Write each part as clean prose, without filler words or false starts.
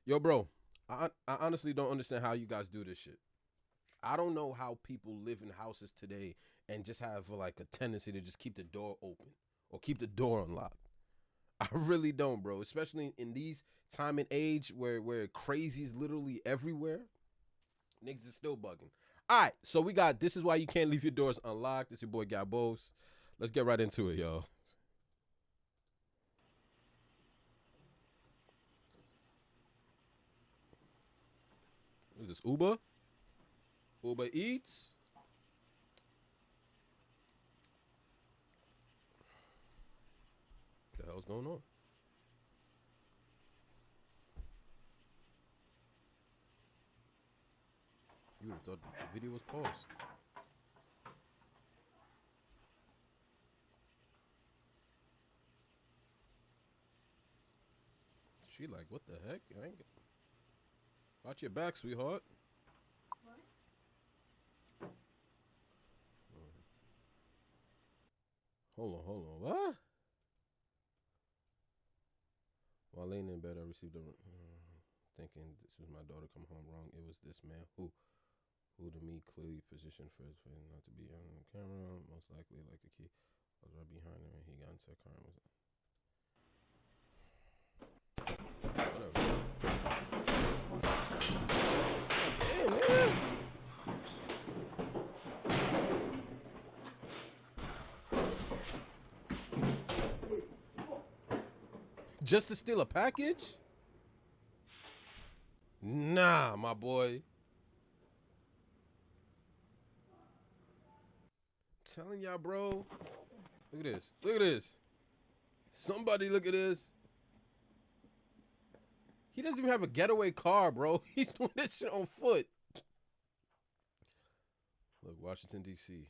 Yo, bro, I honestly don't understand how you guys do this shit. I don't know how people live in houses today and just have like a tendency to just keep the door open or keep the door unlocked. I really don't, bro. Especially in these time and age where crazy is literally everywhere. Niggas is still bugging. All right, so we got this is why you can't leave your doors unlocked. It's your boy Gabos. Let's get right into it, yo. What is this? Uber? Uber Eats? What the hell's going on? You would have thought the video was paused. She like, what the heck? I ain't... Watch your back, sweetheart. Hold on. What? While laying in bed, I received a thinking this was my daughter come home wrong. It was this man who to me clearly positioned for his way not to be on the camera, most likely like a key. I was right behind him and he got into a car and was whatever. Damn, nigga. Just to steal a package? Nah, my boy. I'm telling y'all, bro. Look at this. Look at this. Somebody look at this. He doesn't even have a getaway car, bro. He's doing this shit on foot. Look, Washington, D.C.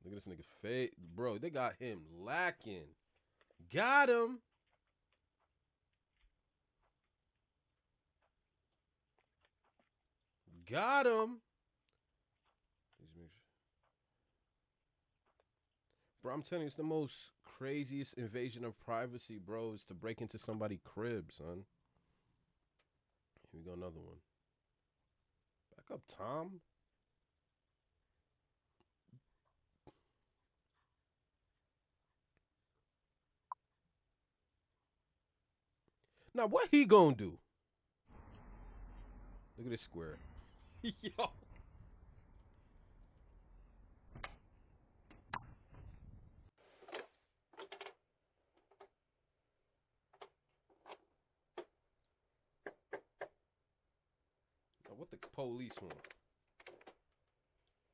Look at this nigga face. Bro, they got him lacking. Got him. Got him. Bro, I'm telling you, it's the most craziest invasion of privacy, bro. Is to break into somebody's crib, son. Here we go, another one. Back up, Tom. Now, what he gonna do? Look at this square. Yo. Now, what the police want? What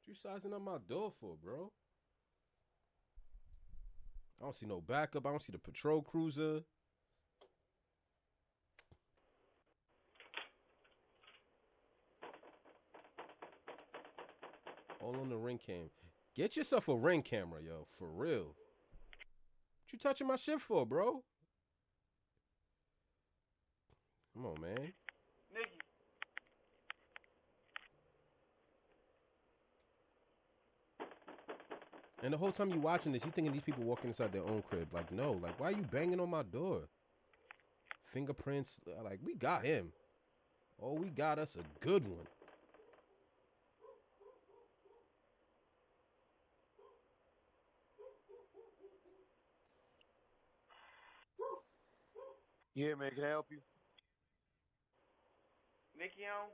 you sizing up my door for, bro? I don't see no backup. I don't see the patrol cruiser. All on the ring cam. Get yourself a ring camera, yo. For real. What you touching my shit for, bro? Come on, man. Nikki. And the whole time you watching this, you thinking these people walking inside their own crib. Like, no. Like, why are you banging on my door? Fingerprints. Like, we got him. Oh, we got us a good one. Yeah, man, can I help you? Nikki on?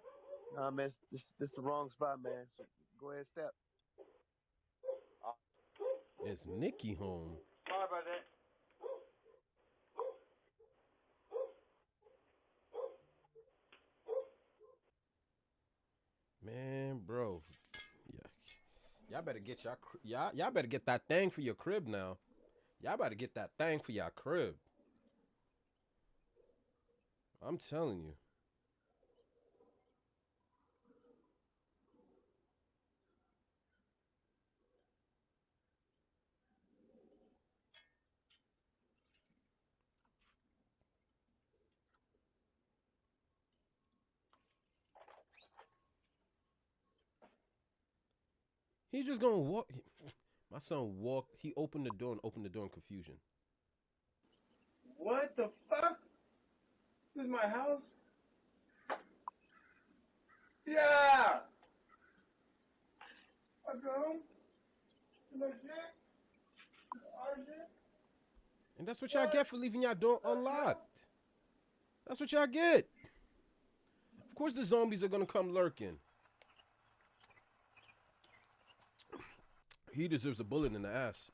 Nah, man, this the wrong spot, man. So go ahead, step. Is Nikki home? Sorry about that. Man, bro. Yeah. Y'all better get y'all better get that thing for your crib now. Y'all better get that thing for your crib. I'm telling you. He's just gonna walk. My son walked. He opened the door and opened the door in confusion. What the fuck? This is my house? Yeah! I go home. My shit? Our shit? And that's what y'all get for leaving y'all door unlocked. That's what y'all get. Of course the zombies are gonna come lurking. He deserves a bullet in the ass.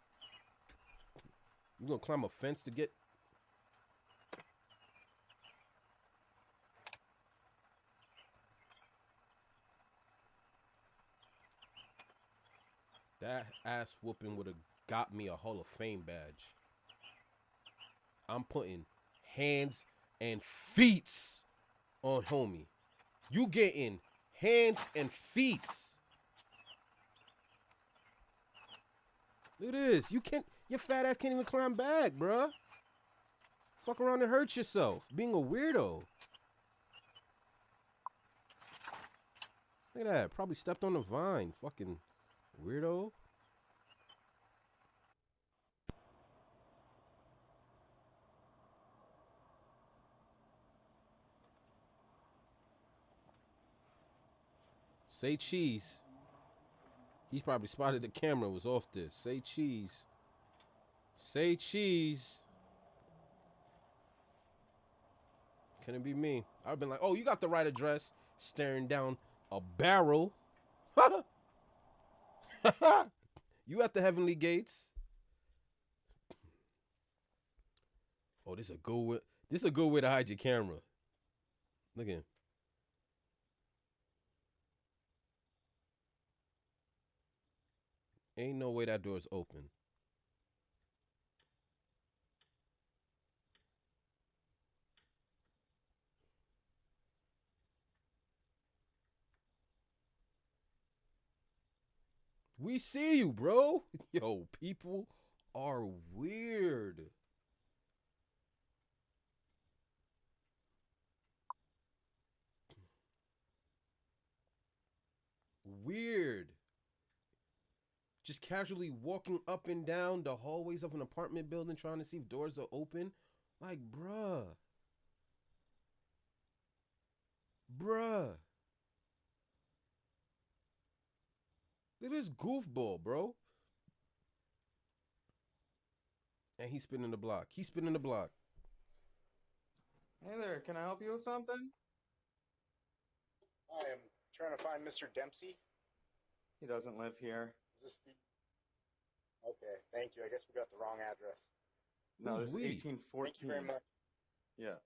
You gonna climb a fence to get... That ass whooping would have got me a Hall of Fame badge. I'm putting hands and feet on homie. You getting hands and feet. Look at this. Your fat ass can't even climb back, bruh. Fuck around and hurt yourself. Being a weirdo. Look at that. Probably stepped on the vine. Fucking weirdo. Say cheese. He's probably spotted the camera was off this. Say cheese. Say cheese. Can it be me? I've been like, oh, you got the right address. Staring down a barrel. You at the heavenly gates. Oh, this is a good way to hide your camera. Look at him. Ain't no way that door's open. We see you, bro. Yo, people are weird. Weird. Just casually walking up and down the hallways of an apartment building trying to see if doors are open. Like, bruh. Bruh. Look at this goofball, bro. And he's spinning the block. He's spinning the block. Hey there, can I help you with something? I am trying to find Mr. Dempsey. He doesn't live here. Is this the... Okay, thank you. I guess we got the wrong address. No, Who's this is we? 1814. Thank you very much. Yeah.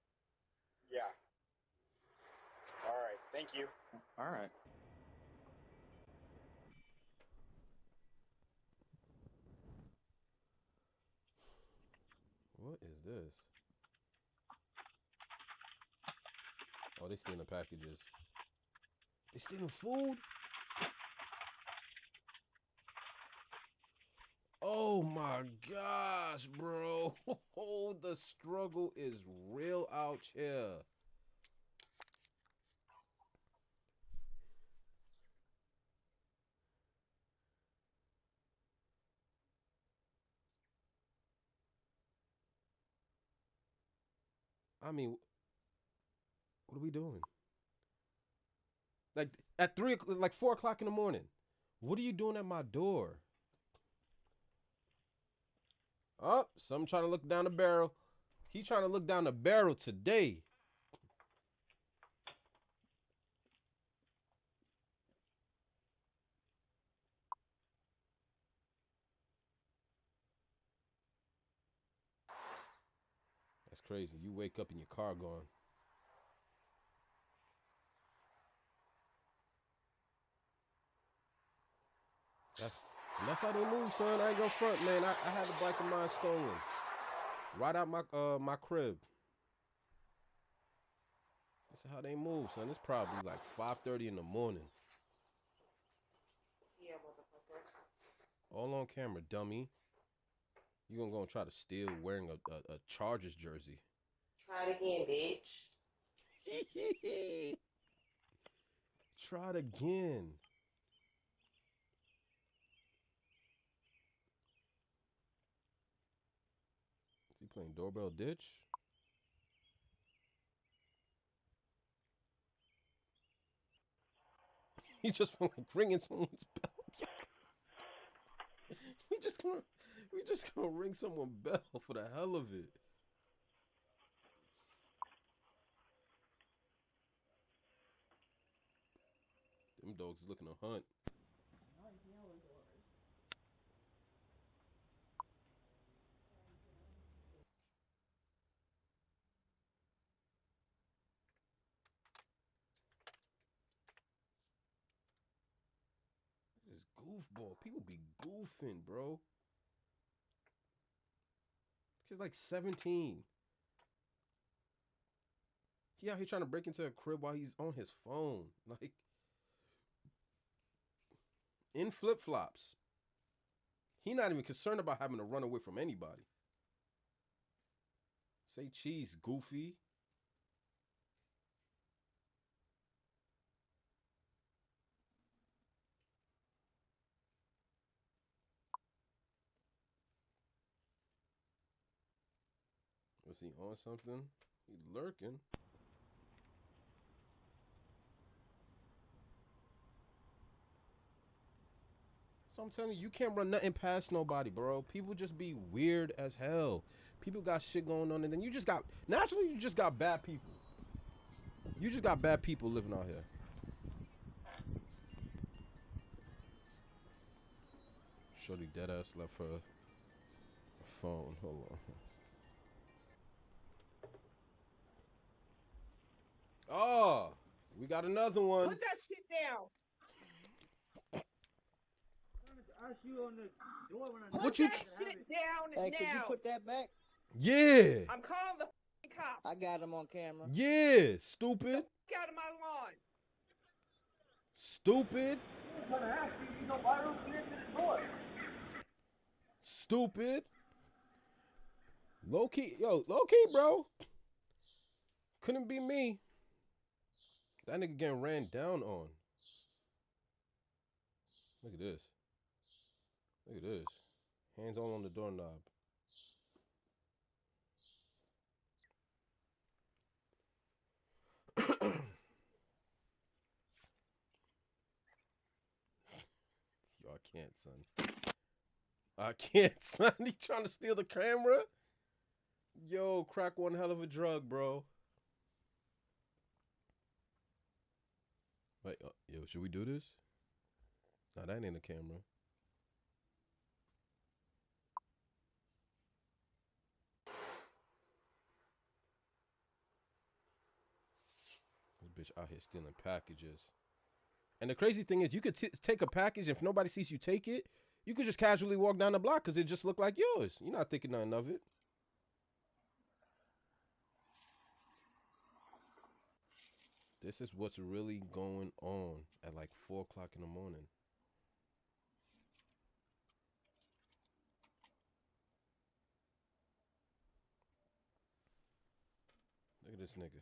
Yeah. All right, thank you. All right. What is this? Oh, they stealing packages. They stealing food? Oh my gosh, bro. Oh, the struggle is real out here. I mean, what are we doing? Like at 4 o'clock in the morning. What are you doing at my door? Oh, some trying to look down the barrel. He trying to look down the barrel today. That's crazy. You wake up and your car gone. That's how they move, son. I ain't gonna front, man. I had a bike of mine stolen. Right out my crib. That's how they move, son. It's probably like 5:30 in the morning. Yeah, motherfucker. All on camera, dummy. You gonna go and try to steal wearing a Chargers jersey. Try it again, bitch. Try it again. Is he playing doorbell ditch? He just felt like ringing someone's bell. we just gonna ring someone's bell for the hell of it. Them dogs looking to hunt. This goofball. People be goofing, bro. Kid's like 17. He out here trying to break into a crib while he's on his phone. Like, in flip-flops. He not even concerned about having to run away from anybody. Say cheese, goofy. Was he on something? He lurking. So I'm telling you, you can't run nothing past nobody, bro. People just be weird as hell. People got shit going on, and then you just got, naturally, you just got bad people. You just got bad people living out here. Shorty deadass left her a phone. Hold on. Oh, we got another one. Put that shit down. What Put you? that shit down Hey, now. could you put that back? Yeah. I'm calling the cops. I got him on camera. Yeah. Stupid. Get out of my lawn. Stupid. Stupid. Low key, low key, bro. Couldn't be me. That nigga getting ran down on. Look at this. Look at this. Hands all on the doorknob. Yo, I can't, son. I can't, son. He trying to steal the camera? Yo, crack one hell of a drug, bro. Wait, yo, should we do this? Nah, that ain't a camera. This bitch out here stealing packages. And the crazy thing is, you could take a package, and if nobody sees you take it, you could just casually walk down the block because it just looked like yours. You're not thinking nothing of it. This is what's really going on at like 4 o'clock in the morning. Look at this nigga.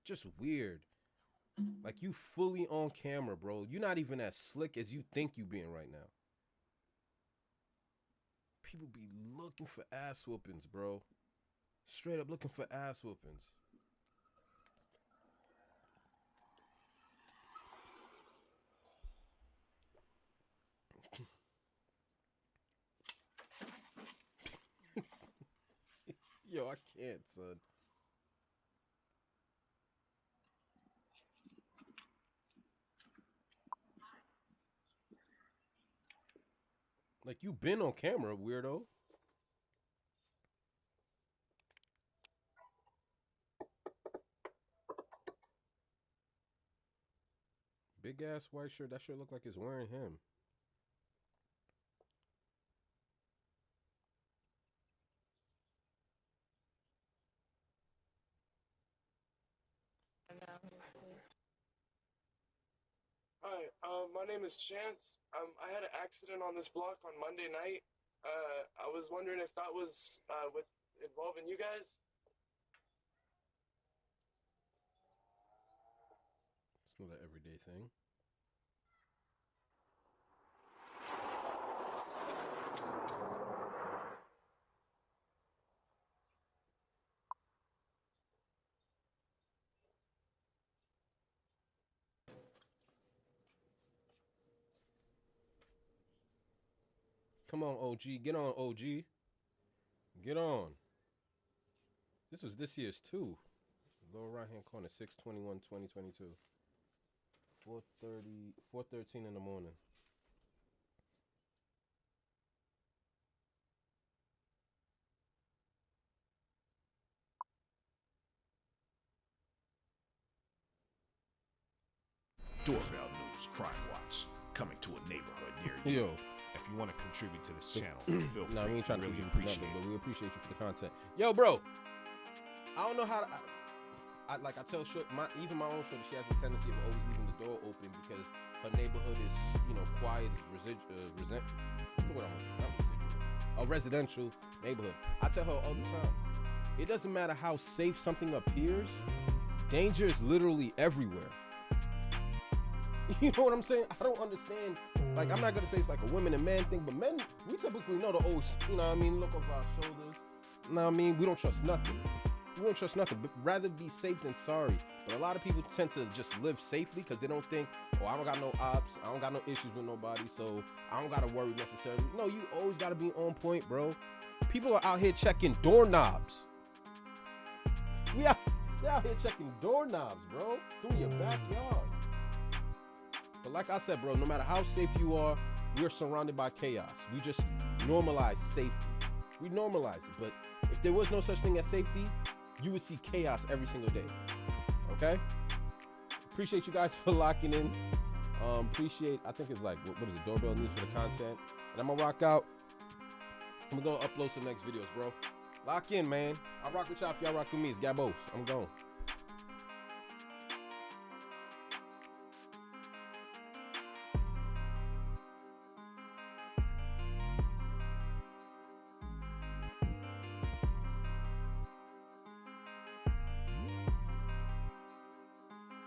Just weird. Like, you fully on camera, bro. You're not even as slick as you think you being right now. People be looking for ass whoopings, bro. Straight up looking for ass whoopings. Yo, I can't, son. Like, you been on camera, weirdo. Big ass white shirt. That shirt look like it's wearing him. Hi, my name is Chance. I had an accident on this block on Monday night. I was wondering if that was with involving you guys. It's not an everyday thing. Come on, OG. Get on, OG. Get on. This was this year's too. Lower right hand corner, 6/21/2022. 4:13 in the morning. Doorbell News Crime Watch coming to a neighborhood near you. Yo. If you want to contribute to this channel, feel free. Nah, we ain't trying to really contribute to appreciate nothing, it. but we appreciate you for the content. Yo, bro. I don't know how to. I tell Short, even my own Shorty, she has a tendency of always leaving the door open because her neighborhood is, quiet, a residential neighborhood. I tell her all the time, it doesn't matter how safe something appears, danger is literally everywhere. You know what I'm saying? I don't understand. Like, I'm not gonna say it's like a women and men thing, but men, we typically know the old, look over our shoulders. We don't trust nothing. We don't trust nothing, but rather be safe than sorry. But a lot of people tend to just live safely because they don't think, oh, I don't got no ops, I don't got no issues with nobody, so I don't gotta worry necessarily. No, you always gotta be on point, bro. People are out here checking doorknobs. They're out here checking doorknobs, bro, through your backyard. But like I said, bro, no matter how safe you are, we're surrounded by chaos. We just normalize safety. We normalize it. But if there was no such thing as safety, you would see chaos every single day. Okay? Appreciate you guys for locking in. I think it's like, what is it, Doorbell News for the content. And I'm gonna rock out. I'm gonna go upload some next videos, bro. Lock in, man. I rock with y'all if y'all rock with me. It's Gabos. I'm gone.